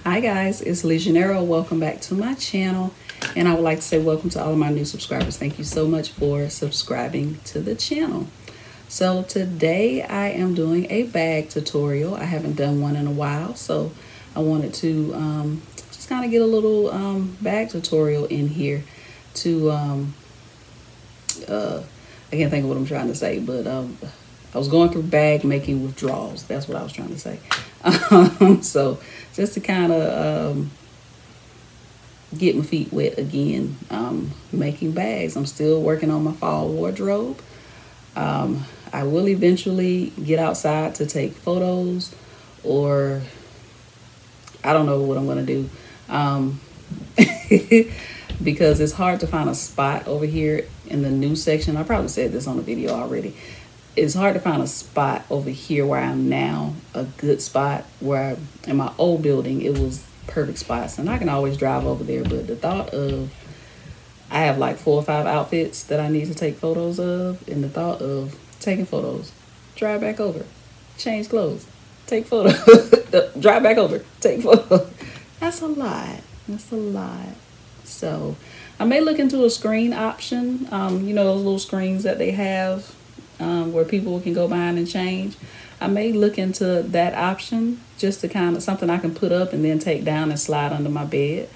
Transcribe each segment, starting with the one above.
Hi guys, it's LeJanaro. Welcome back to my channel, and I would like to say welcome to all of my new subscribers. Thank you so much for subscribing to the channel. So today I am doing a bag tutorial. I haven't done one in a while, so I wanted to just kind of get a little bag tutorial in here to I can't think of what I'm trying to say, but I was going through bag making withdrawals. That's what I was trying to say. So just to kind of get my feet wet again, making bags. I'm still working on my fall wardrobe. I will eventually get outside to take photos, or I don't know what I'm going to do. Because it's hard to find a spot over here in the new section. I probably said this on the video already. It's hard to find a spot over here where I'm now, a good spot, where in my old building it was perfect spots, and I can always drive over there. But the thought of, I have like 4 or 5 outfits that I need to take photos of, and the thought of taking photos, drive back over, change clothes, take photos, drive back over, take photos, that's a lot. That's a lot. So I may look into a screen option, you know, those little screens that they have where people can go behind and change. I may look into that option, just to kind of something I can put up and then take down and slide under my bed,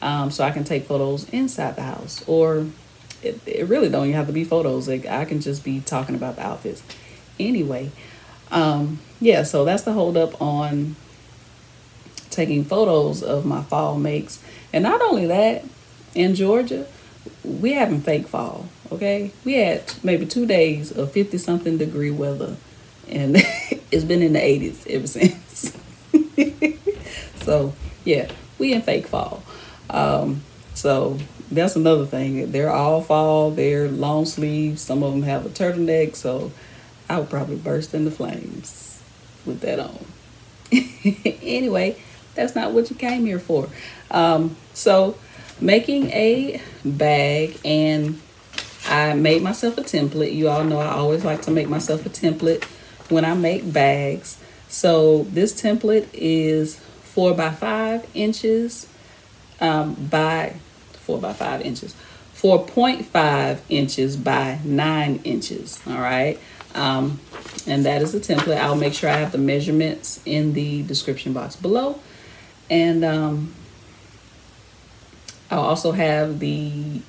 so I can take photos inside the house. Or it really don't even have to be photos. Like, I can just be talking about the outfits anyway. Yeah, so that's the hold up on taking photos of my fall makes. And not only that, in Georgia, we having fake fall. Okay, we had maybe 2 days of 50-something degree weather, and it's been in the 80s ever since. So yeah, we in fake fall. So that's another thing. They're all fall. They're long sleeves. Some of them have a turtleneck. So I would probably burst into flames with that on. Anyway, that's not what you came here for. So making a bag, and I made myself a template. You all know I always like to make myself a template when I make bags. So this template is 4 by 5 inches by 4 by 5 inches, 4.5 inches by 9 inches. All right. And that is the template. I'll make sure I have the measurements in the description box below. And I'll also have the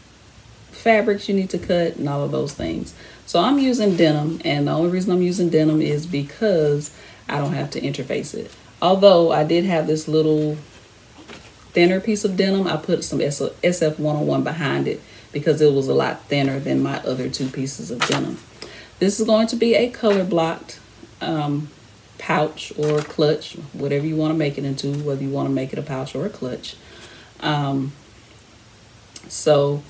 fabrics you need to cut and all of those things. So I'm using denim, and the only reason I'm using denim is because I don't have to interface it. Although I did have this little thinner piece of denim, I put some SF101 behind it because it was a lot thinner than my other 2 pieces of denim. This is going to be a color blocked pouch or clutch, whatever you want to make it into, whether you want to make it a pouch or a clutch. So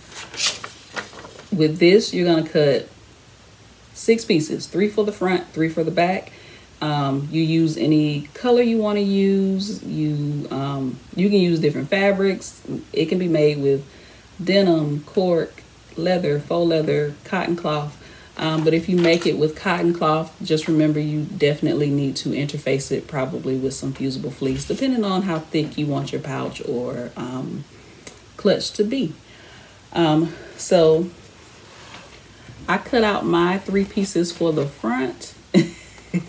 with this, you're going to cut 6 pieces, 3 for the front, 3 for the back. You use any color you want to use. You can use different fabrics. It can be made with denim, cork, leather, faux leather, cotton cloth. But if you make it with cotton cloth, just remember you definitely need to interface it probably with some fusible fleece, depending on how thick you want your pouch or clutch to be. So I cut out my 3 pieces for the front.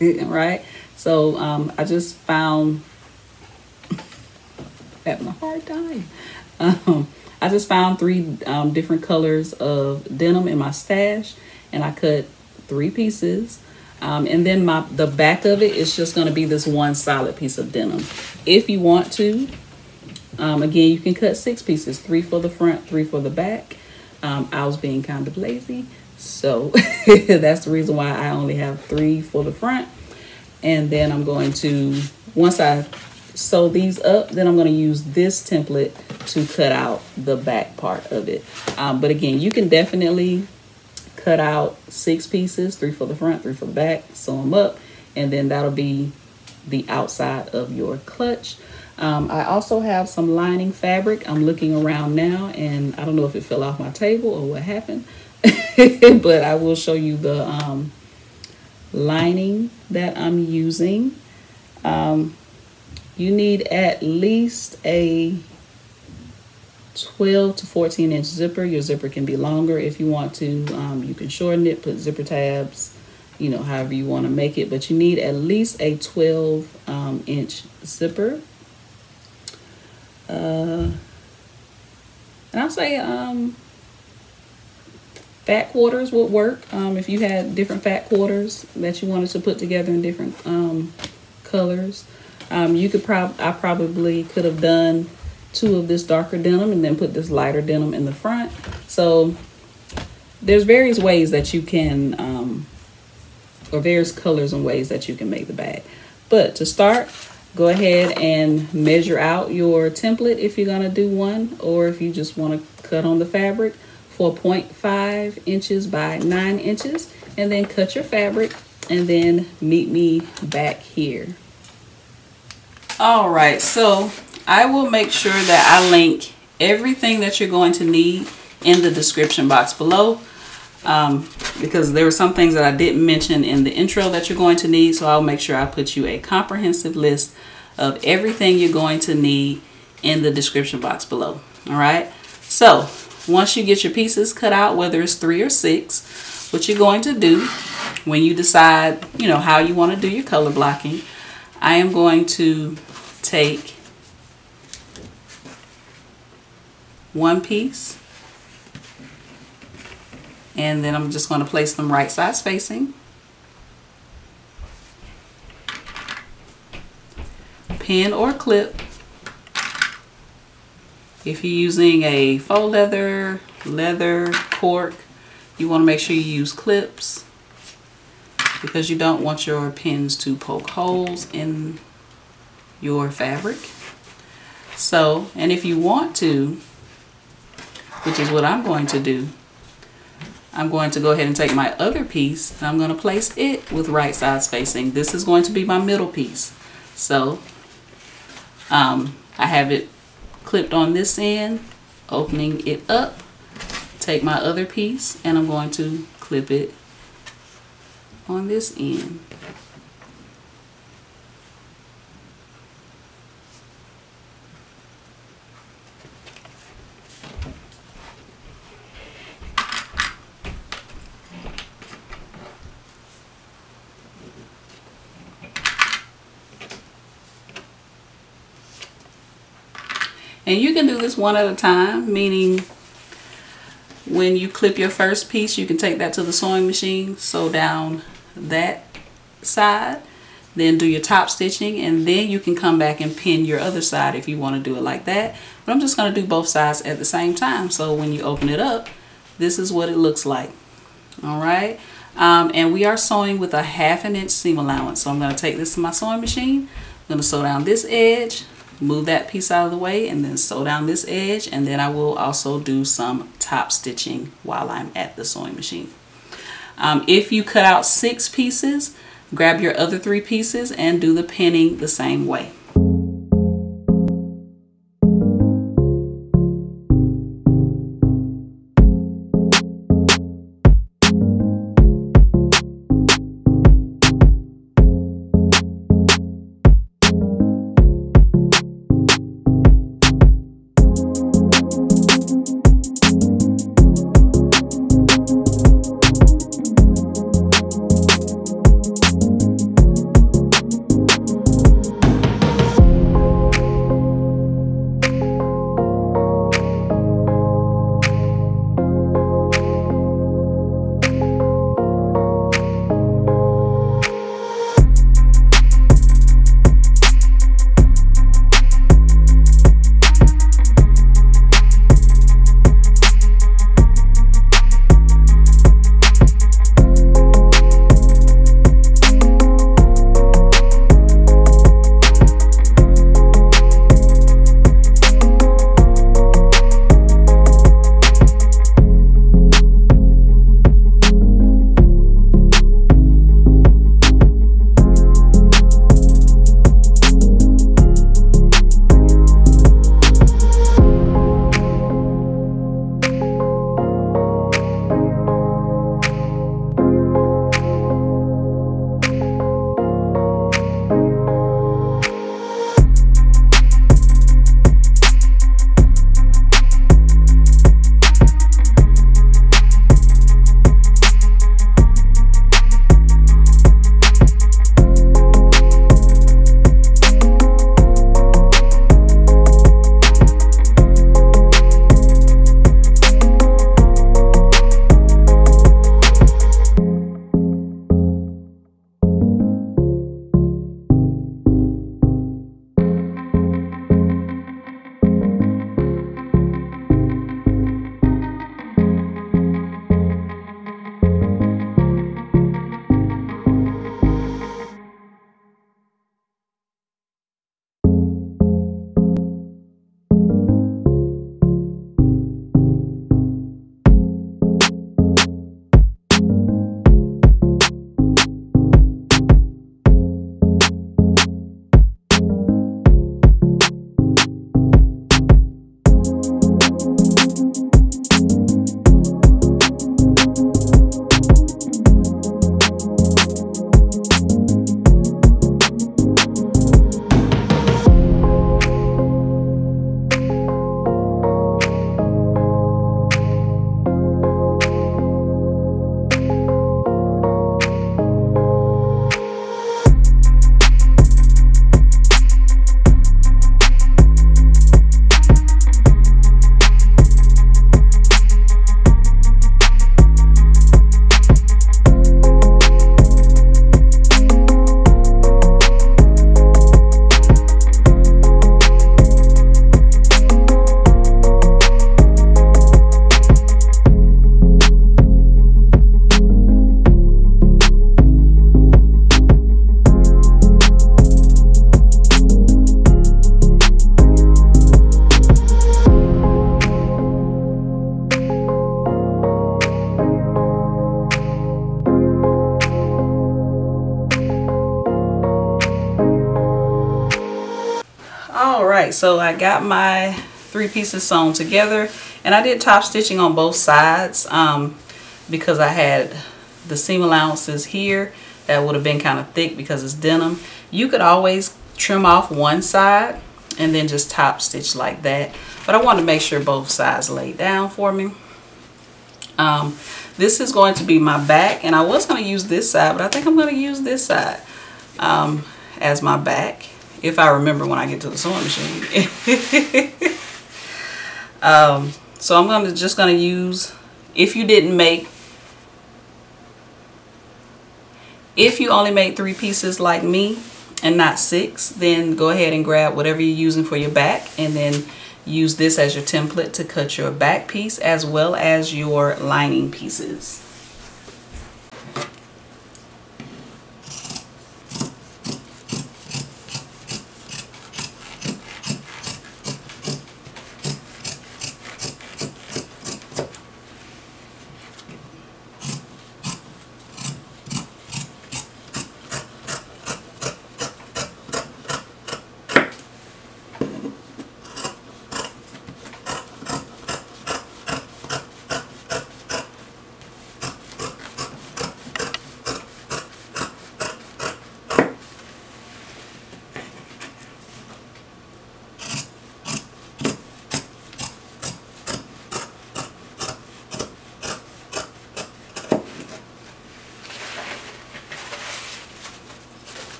Right, so I just found, having a hard time. I just found 3 different colors of denim in my stash, and I cut 3 pieces. And then the back of it is just going to be this one solid piece of denim. If you want to, again, you can cut 6 pieces, 3 for the front, 3 for the back. I was being kind of lazy, so that's the reason why I only have 3 for the front. And then I'm going to, once I sew these up, then I'm going to use this template to cut out the back part of it. But again, you can definitely cut out 6 pieces, 3 for the front, 3 for the back, sew them up, and then that'll be the outside of your clutch. I also have some lining fabric. I'm looking around now, and I don't know if it fell off my table or what happened, but I will show you the lining that I'm using. you need at least a 12 to 14 inch zipper. Your zipper can be longer if you want to. You can shorten it, put zipper tabs, you know, however you want to make it, but you need at least a 12 inch zipper. And I'll say fat quarters would work. If you had different fat quarters that you wanted to put together in different colors, you could I probably could have done 2 of this darker denim and then put this lighter denim in the front. So there's various ways that you can, or various colors and ways that you can make the bag. But to start, go ahead and measure out your template if you're gonna do one, or if you just wanna cut on the fabric for 0.5 inches by 9 inches, and then cut your fabric, and then meet me back here. All right, so I will make sure that I link everything that you're going to need in the description box below, because there were some things that I didn't mention in the intro that you're going to need. So I'll make sure I put you a comprehensive list of everything you're going to need in the description box below. All right. So once you get your pieces cut out, whether it's 3 or 6, what you're going to do when you decide, you know, how you want to do your color blocking, I am going to take one piece, and then I'm just going to place them right sides facing. Pin or clip. If you're using a faux leather, cork, you want to make sure you use clips, because you don't want your pins to poke holes in your fabric. So, and if you want to, which is what I'm going to do, I'm going to go ahead and take my other piece and I'm going to place it with right sides facing. This is going to be my middle piece. So I have it clipped on this end, opening it up, take my other piece, and I'm going to clip it on this end. And you can do this one at a time, meaning when you clip your first piece, you can take that to the sewing machine, sew down that side, then do your top stitching, and then you can come back and pin your other side if you want to do it like that. But I'm just going to do both sides at the same time. So when you open it up, this is what it looks like. All right. And we are sewing with a 1/2 inch seam allowance. So I'm going to take this to my sewing machine. I'm going to sew down this edge, move that piece out of the way, and then sew down this edge, and then I will also do some top stitching while I'm at the sewing machine. If you cut out 6 pieces, grab your other 3 pieces and do the pinning the same way. right, so I got my 3 pieces sewn together, and I did top stitching on both sides because I had the seam allowances here that would have been kind of thick because it's denim. You could always trim off one side and then just top stitch like that, but I wanted to make sure both sides laid down for me. This is going to be my back, and I was going to use this side, but I think I'm going to use this side as my back, if I remember when I get to the sewing machine. So I'm just going to use, if you only made 3 pieces like me and not 6, then go ahead and grab whatever you're using for your back, and then use this as your template to cut your back piece as well as your lining pieces.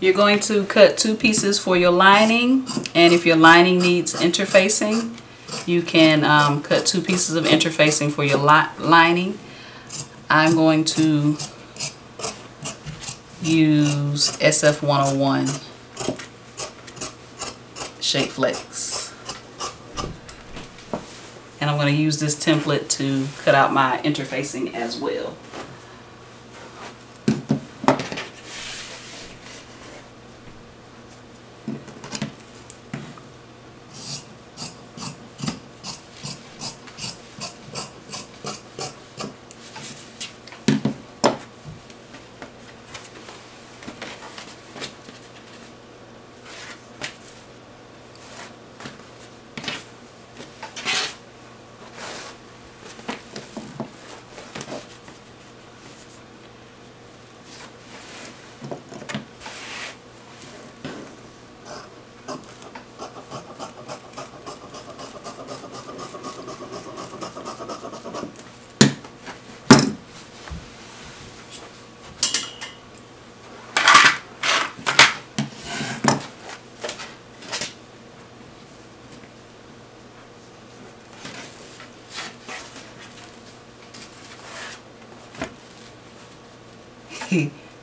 You're going to cut 2 pieces for your lining, and if your lining needs interfacing, you can cut 2 pieces of interfacing for your lining. I'm going to use SF101 Shape Flex, and I'm going to use this template to cut out my interfacing as well.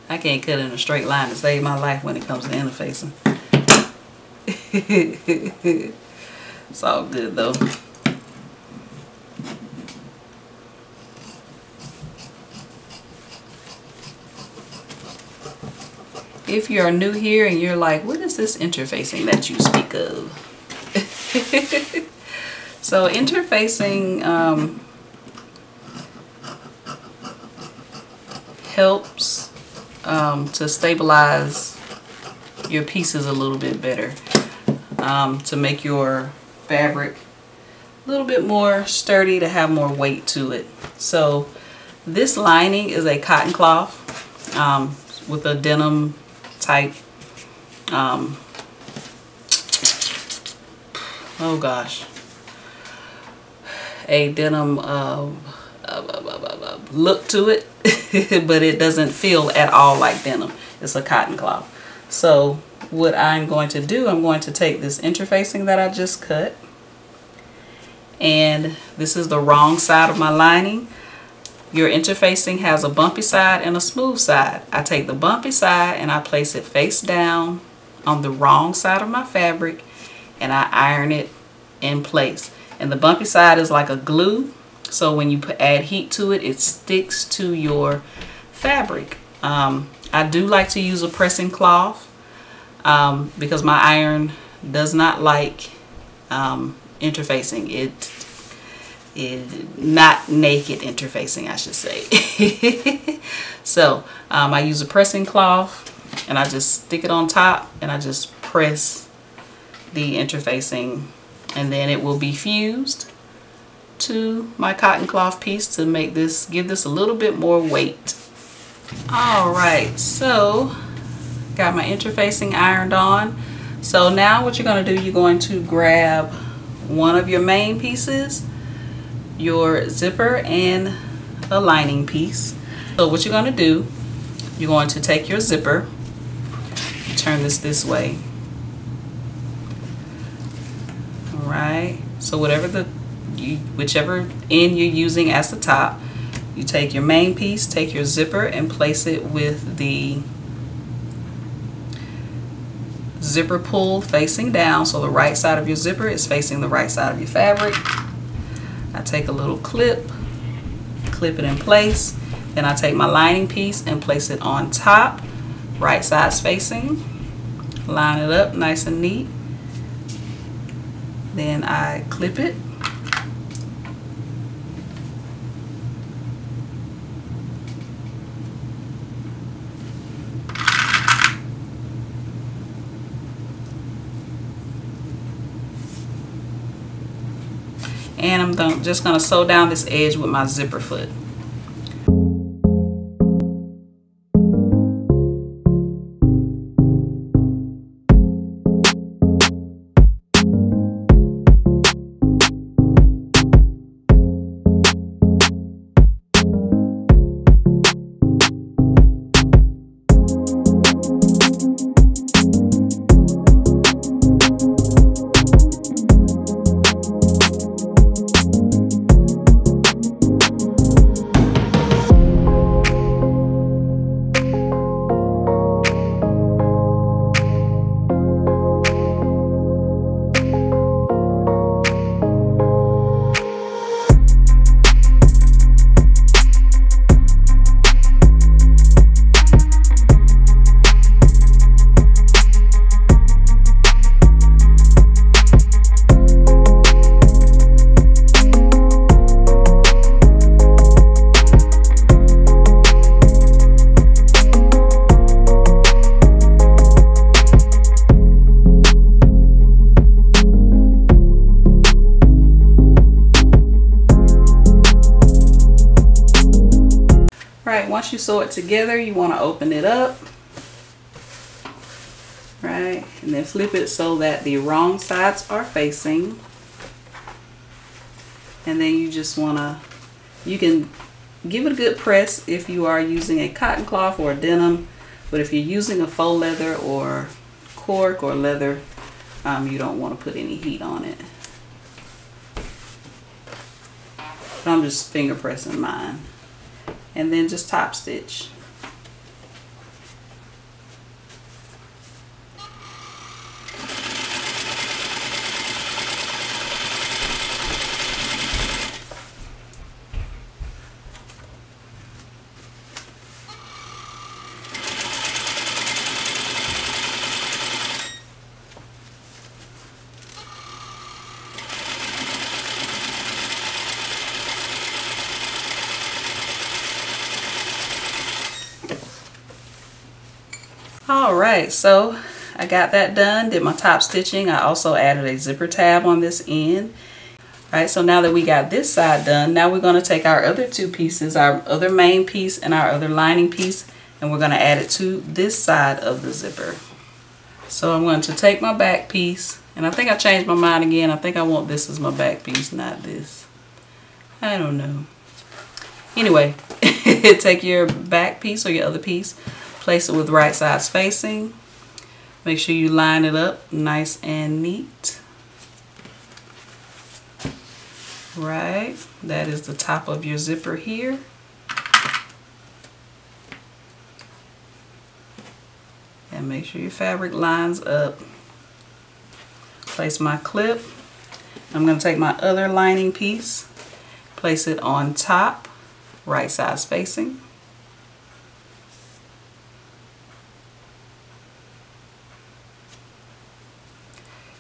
I can't cut in a straight line to save my life when it comes to interfacing. It's all good though. If you're new here and you're like, what is this interfacing that you speak of? So interfacing helps to stabilize your pieces a little bit better, to make your fabric a little bit more sturdy, to have more weight to it. So this lining is a cotton cloth with a denim type, oh gosh, a denim look to it, but it doesn't feel at all like denim. It's a cotton cloth. So what I'm going to do, I'm going to take this interfacing that I just cut, and this is the wrong side of my lining. Your interfacing has a bumpy side and a smooth side. I take the bumpy side and I place it face down on the wrong side of my fabric, and I iron it in place. And the bumpy side is like a glue, so when you add heat to it, it sticks to your fabric. I do like to use a pressing cloth because my iron does not like interfacing. It not naked interfacing, I should say. So I use a pressing cloth and I just stick it on top and I just press the interfacing, and then it will be fused to my cotton cloth piece to make this, give this a little bit more weight. Alright, so got my interfacing ironed on. So now what you're going to do, you're going to grab one of your main pieces, your zipper, and a lining piece. So what you're going to do, you're going to take your zipper, turn this way. Alright, so whichever end you're using as the top, you take your main piece, take your zipper, and place it with the zipper pull facing down, so the right side of your zipper is facing the right side of your fabric. I take a little clip it in place, then I take my lining piece and place it on top, right sides facing, line it up nice and neat, then I clip it. And I'm just going to sew down this edge with my zipper foot. Once you sew it together, you want to open it up, right, and then flip it so that the wrong sides are facing. And then you just want to, you can give it a good press if you are using a cotton cloth or a denim, but if you're using a faux leather or cork or leather, you don't want to put any heat on it. But I'm just finger pressing mine. And then just top stitch. Alright, so I got that done, did my top stitching. I also added a zipper tab on this end. Alright, so now that we got this side done, now we're going to take our other two pieces, our other main piece and our other lining piece, and we're going to add it to this side of the zipper. So I'm going to take my back piece, and I think I changed my mind again. I think I want this as my back piece, not this. I don't know. Anyway, take your back piece or your other piece, place it with right sides facing. Make sure you line it up nice and neat. Right, that is the top of your zipper here. And make sure your fabric lines up. Place my clip. I'm going to take my other lining piece, place it on top, right side spacing.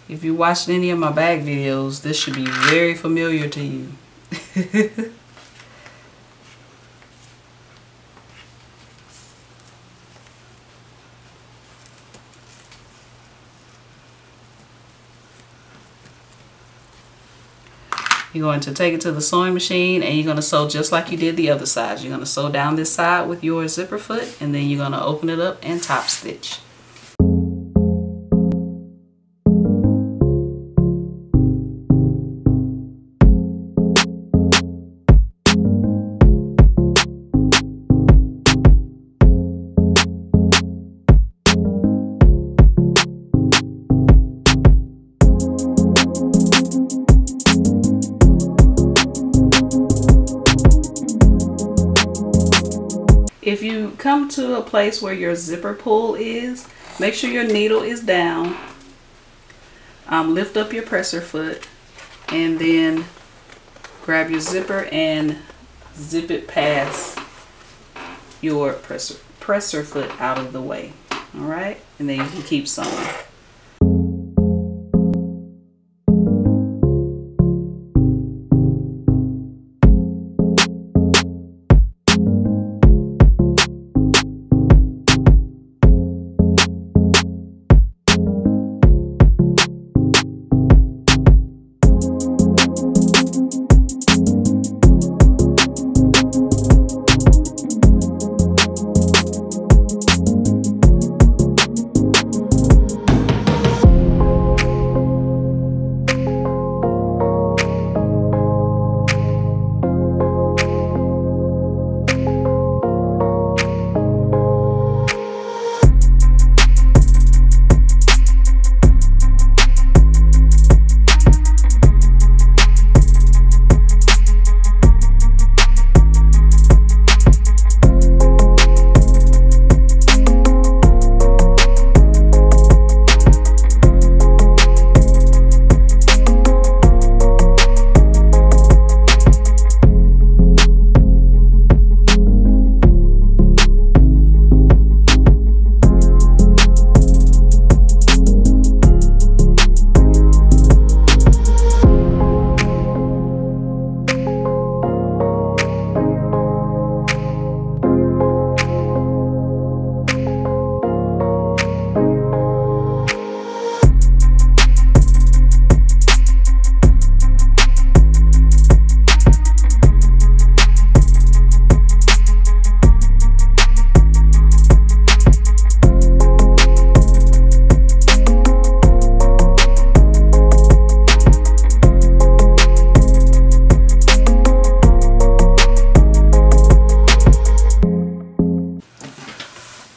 If you watched any of my bag videos, this should be very familiar to you. You're going to take it to the sewing machine and you're going to sew just like you did the other side. You're going to sew down this side with your zipper foot and then you're going to open it up and top stitch. If you come to a place where your zipper pull is, make sure your needle is down. Lift up your presser foot and then grab your zipper and zip it past your presser foot out of the way. All right, and then you can keep sewing.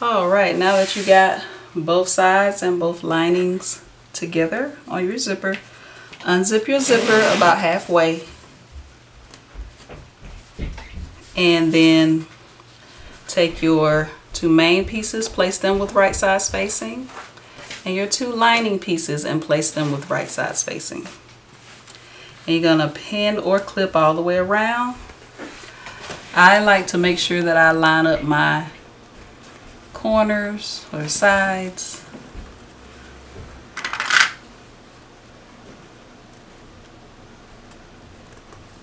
Alright, now that you got both sides and both linings together on your zipper, unzip your zipper about halfway and then take your two main pieces, place them with right side spacing, and your two lining pieces and place them with right side spacing. And you're going to pin or clip all the way around. I like to make sure that I line up my corners or sides.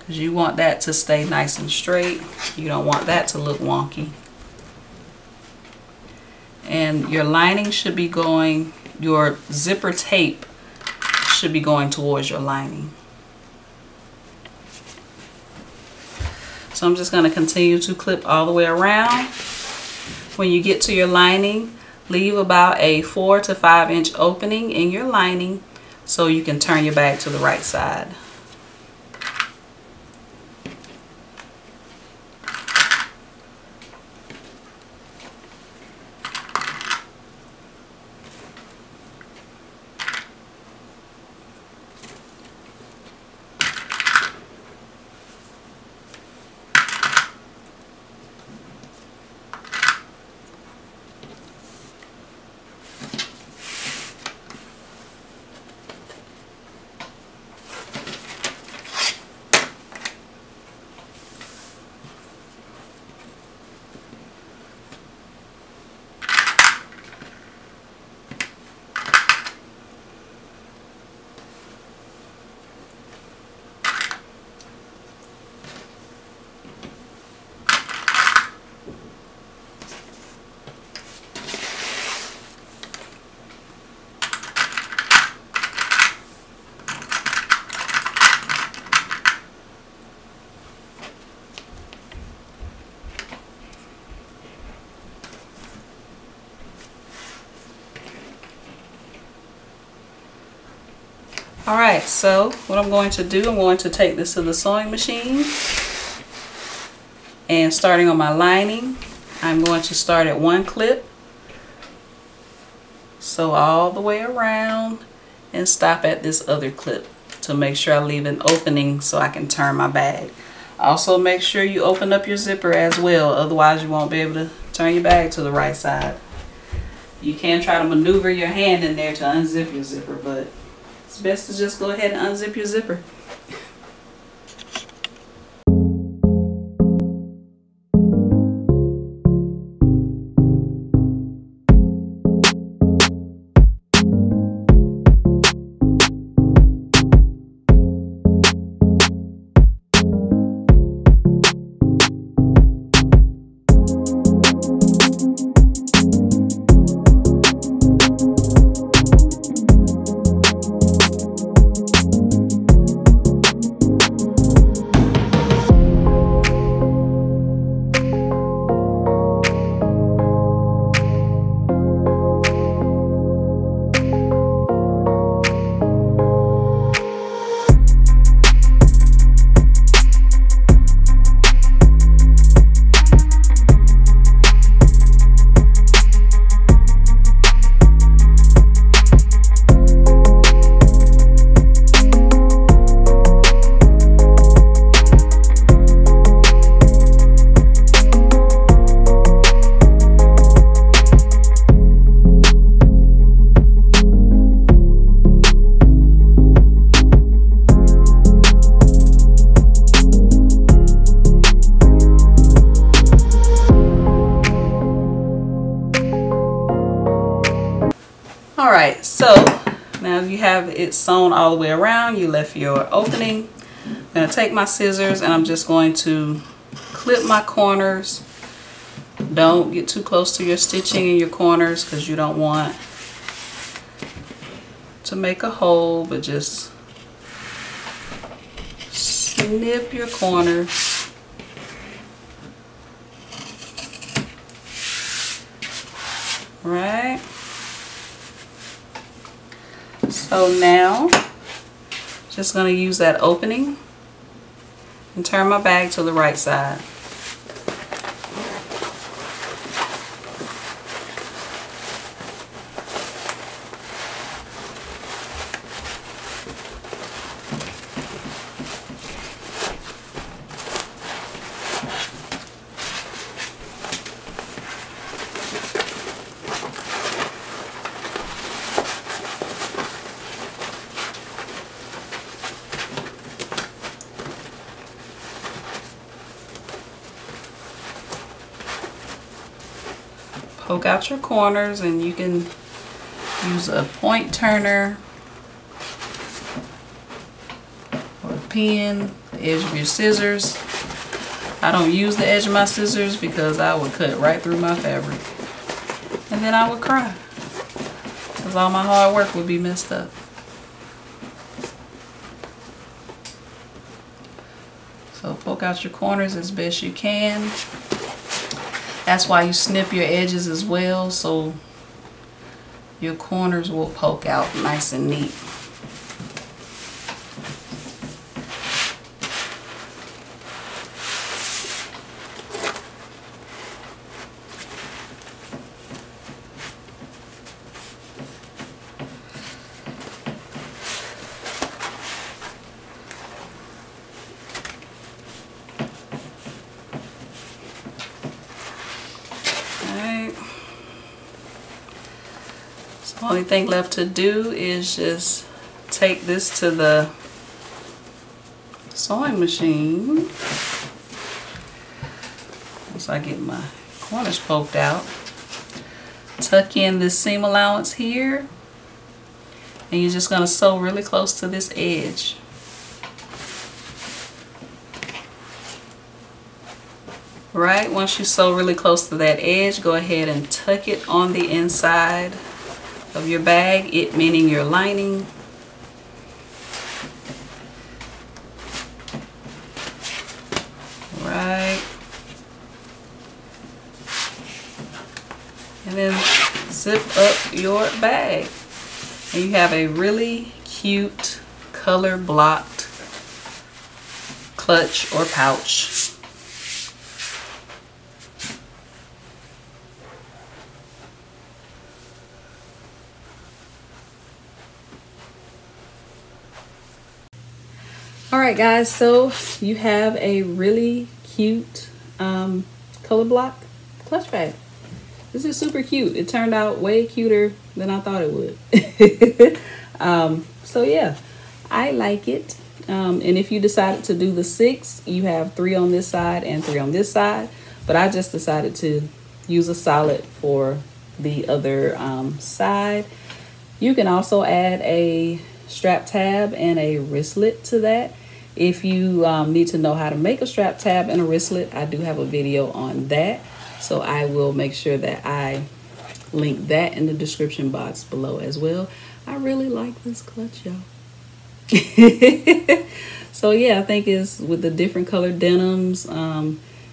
Because you want that to stay nice and straight. You don't want that to look wonky. And your lining should be going, your zipper tape should be going towards your lining. So I'm just going to continue to clip all the way around. When you get to your lining, leave about a 4 to 5 inch opening in your lining so you can turn your bag to the right side. All right, so what I'm going to do, I'm going to take this to the sewing machine, and starting on my lining, I'm going to start at one clip, sew all the way around, and stop at this other clip to make sure I leave an opening so I can turn my bag. Also make sure you open up your zipper as well, otherwise you won't be able to turn your bag to the right side. You can try to maneuver your hand in there to unzip your zipper, but it's best to just go ahead and unzip your zipper. Alright, so now you have it sewn all the way around, you left your opening. I'm going to take my scissors and I'm just going to clip my corners. Don't get too close to your stitching in your corners because you don't want to make a hole, but just snip your corners. Right? So now, just going to use that opening and turn my bag to the right side. Poke out your corners, and you can use a point turner or a pin, the edge of your scissors. I don't use the edge of my scissors because I would cut right through my fabric, and then I would cry because all my hard work would be messed up. So poke out your corners as best you can. That's why you snip your edges as well, so your corners will poke out nice and neat. The only thing left to do is just take this to the sewing machine. Once I get my corners poked out, tuck in this seam allowance here, and you're just going to sew really close to this edge. Right, once you sew really close to that edge, go ahead and tuck it on the inside of your bag, it meaning your lining. Right. And then zip up your bag. And you have a really cute color blocked clutch or pouch. All right, guys, so you have a really cute color block clutch bag. This is super cute. It turned out way cuter than I thought it would. So yeah, I like it. And if you decided to do the 6, you have 3 on this side and 3 on this side. But I just decided to use a solid for the other side. You can also add a strap tab and a wristlet to that. If you need to know how to make a strap tab and a wristlet, I do have a video on that. So I will make sure that I link that in the description box below as well. I really like this clutch, y'all. So yeah, I think it's with the different colored denims,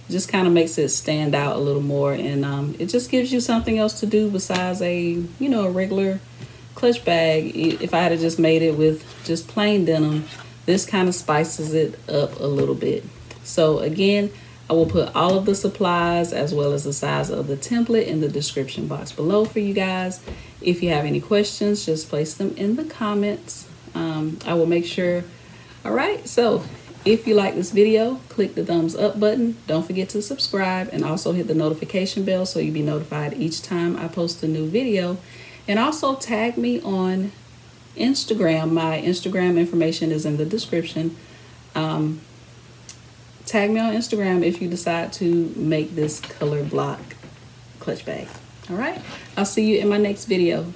just kind of makes it stand out a little more, and it just gives you something else to do besides a a regular clutch bag. If I had just made it with just plain denim, this kind of spices it up a little bit. So again, I will put all of the supplies as well as the size of the template in the description box below for you guys. If you have any questions, just place them in the comments. I will make sure. All right, so if you like this video, click the thumbs up button. Don't forget to subscribe and also hit the notification bell so you'll be notified each time I post a new video. And also tag me on Instagram. My Instagram information is in the description. Tag me on Instagram if you decide to make this color block clutch bag. All right, I'll see you in my next video.